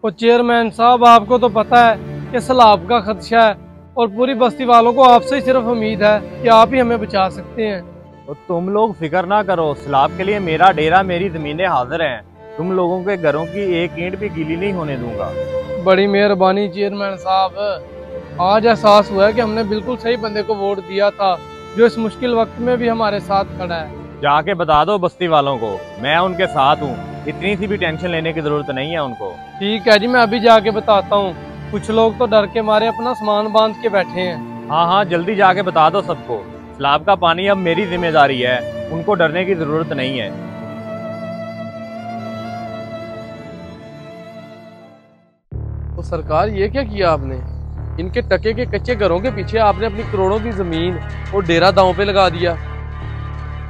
और चेयरमैन साहब, आपको तो पता है कि सैलाब का खदशा है और पूरी बस्ती वालों को आपसे ही सिर्फ उम्मीद है कि आप ही हमें बचा सकते हैं। तो तुम लोग फिक्र ना करो, सैलाब के लिए मेरा डेरा, मेरी जमीनें हाजिर हैं। तुम लोगों के घरों की एक ईंट भी गीली नहीं होने दूंगा। बड़ी मेहरबानी चेयरमैन साहब। आज एहसास हुआ है कि हमने बिल्कुल सही बंदे को वोट दिया था, जो इस मुश्किल वक्त में भी हमारे साथ खड़ा है। जाके बता दो बस्ती वालों को मैं उनके साथ हूँ, इतनी सी भी टेंशन लेने की जरूरत नहीं है उनको। ठीक है जी, मैं अभी जाके बताता हूँ। कुछ लोग तो डर के मारे अपना सामान बांध के बैठे हैं। हाँ हाँ, जल्दी जाके बता दो सबको, सैलाब का पानी अब मेरी जिम्मेदारी है, उनको डरने की जरूरत नहीं है। तो सरकार, ये क्या किया आपने? इनके टके के कच्चे घरों के पीछे आपने अपनी करोड़ों की जमीन और डेरा दांव पे लगा दिया।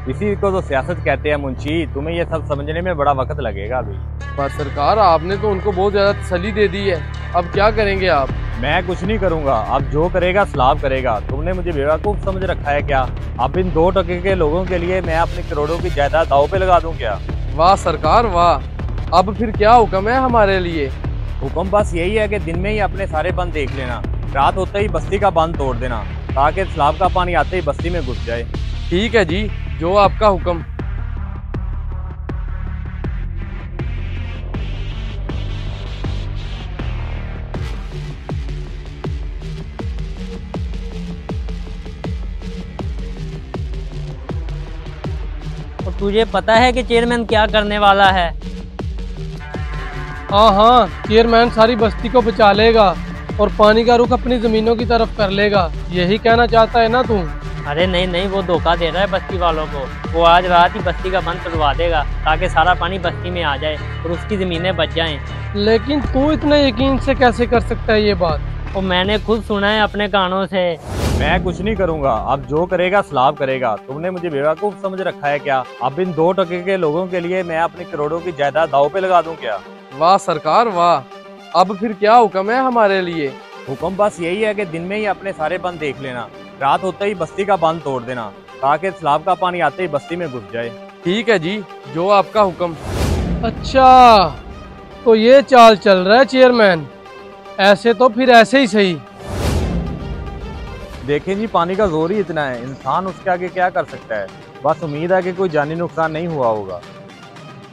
इसी को तो सियासत कहते हैं मुंशी, तुम्हें ये सब समझने में बड़ा वक्त लगेगा अभी। पर सरकार, आपने तो उनको बहुत ज्यादा तसल्ली दे दी है, अब क्या करेंगे आप? मैं कुछ नहीं करूंगा, अब जो करेगा सैलाब करेगा। तुमने मुझे बेवकूफ समझ रखा है क्या? अब इन 2 टके के लोगों के लिए मैं अपनी करोड़ों की जायदाद दांव पे लगा दूं क्या? वाह सरकार वाह। अब फिर क्या हुक्म है हमारे लिए? हुक्म बस यही है कि दिन में ही अपने सारे बंद देख लेना, रात होते ही बस्ती का बंद तोड़ देना, ताकि सैलाब का पानी आते ही बस्ती में घुस जाए। ठीक है जी, जो आपका हुक्म। और तुझे पता है कि चेयरमैन क्या करने वाला है? हाँ हाँ, चेयरमैन सारी बस्ती को बचा लेगा और पानी का रुख अपनी जमीनों की तरफ कर लेगा, यही कहना चाहता है ना तू? अरे नहीं नहीं, वो धोखा दे रहा है बस्ती वालों को। वो आज रात ही बस्ती का बंद तोड़वा देगा, ताकि सारा पानी बस्ती में आ जाए और उसकी ज़मीनें बच जाएं। लेकिन तू इतने यकीन से कैसे कर सकता है ये बात? वो मैंने खुद सुना है अपने कानों से। मैं कुछ नहीं करूंगा, अब जो करेगा सैलाब करेगा। तुमने मुझे बेवकूफ समझ रखा है क्या? अब इन 2 टके के लोगों के लिए मैं अपनी करोड़ों की जायदाद दांव पे लगा दूं क्या? वाह सरकार वाह। अब फिर क्या हुक्म है हमारे लिए? हुक्म बस यही है कि दिन में ही अपने सारे बंद देख लेना, रात होते ही बस्ती का बंद तोड़ देना, ताकि सैलाब का पानी आते ही बस्ती में घुस जाए। ठीक है जी, जो आपका हुक्म। अच्छा, तो ये चाल चल रहा है चेयरमैन। ऐसे तो फिर ऐसे ही सही। देखें जी, पानी का जोर ही इतना है, इंसान उसके आगे क्या कर सकता है। बस उम्मीद है कि कोई जानी नुकसान नहीं हुआ होगा।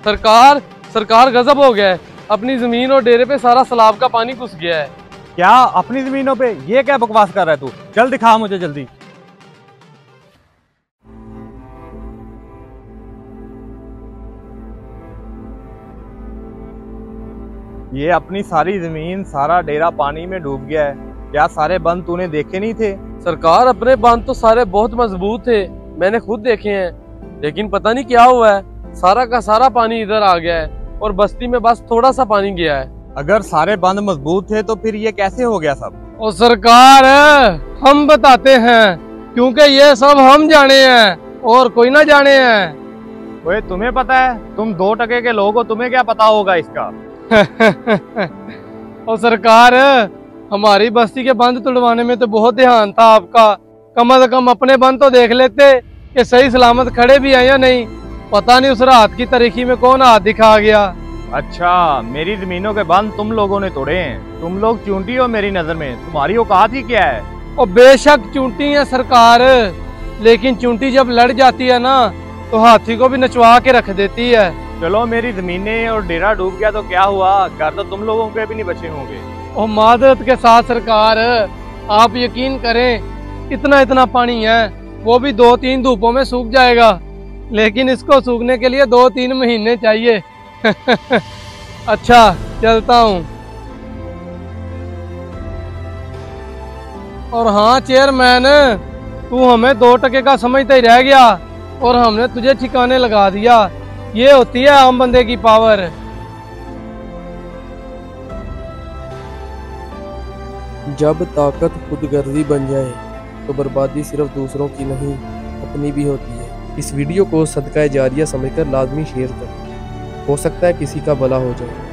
सरकार गजब हो गया है, अपनी जमीन और डेरे पे सारा सैलाब का पानी घुस गया है। क्या अपनी जमीनों पे? ये क्या बकवास कर रहा है तू? चल दिखा मुझे जल्दी। ये अपनी सारी जमीन, सारा डेरा पानी में डूब गया है। क्या सारे बंद तूने देखे नहीं थे? सरकार, अपने बांध तो सारे बहुत मजबूत थे, मैंने खुद देखे हैं, लेकिन पता नहीं क्या हुआ है, सारा का सारा पानी इधर आ गया है और बस्ती में बस थोड़ा सा पानी गया है। अगर सारे बंद मजबूत थे तो फिर ये कैसे हो गया सब? और सरकार, हम बताते हैं, क्योंकि ये सब हम जाने हैं और कोई ना जाने हैं। ओए, तुम्हें पता है? तुम 2 टके के लोग हो, तुम्हें क्या पता होगा इसका? और सरकार, हमारी बस्ती के बंद तुड़वाने में तो बहुत ध्यान था आपका, कम से कम अपने बंद तो देख लेते कि सही सलामत खड़े भी हैं या नहीं। पता नहीं उस रात की तारीखी में कौन हाथ दिखा गया। अच्छा, मेरी जमीनों के बंद तुम लोगों ने तोड़े हैं? तुम लोग चूंटी हो मेरी नजर में, तुम्हारी औकात ही क्या है? और बेशक चूंटी है सरकार, लेकिन चूंटी जब लड़ जाती है ना तो हाथी को भी नचवा के रख देती है। चलो, मेरी जमीनें और डेरा डूब गया तो क्या हुआ, घर तो तुम लोगों के भी नहीं बचे होंगे। और मादरत के साथ सरकार, आप यकीन करें, इतना पानी है वो भी 2-3 धूपों में सूख जाएगा, लेकिन इसको सूखने के लिए 2-3 महीने चाहिए। अच्छा, चलता हूँ। और हाँ चेयरमैन, तू हमें 2 टके का समझता ही रह गया और हमने तुझे ठिकाने लगा दिया। ये होती है आम बंदे की पावर। जब ताकत खुदगर्जी बन जाए तो बर्बादी सिर्फ दूसरों की नहीं, अपनी भी होती है। इस वीडियो को सदका जारिया समझकर लाजमी शेयर करें, हो सकता है किसी का भला हो जाए।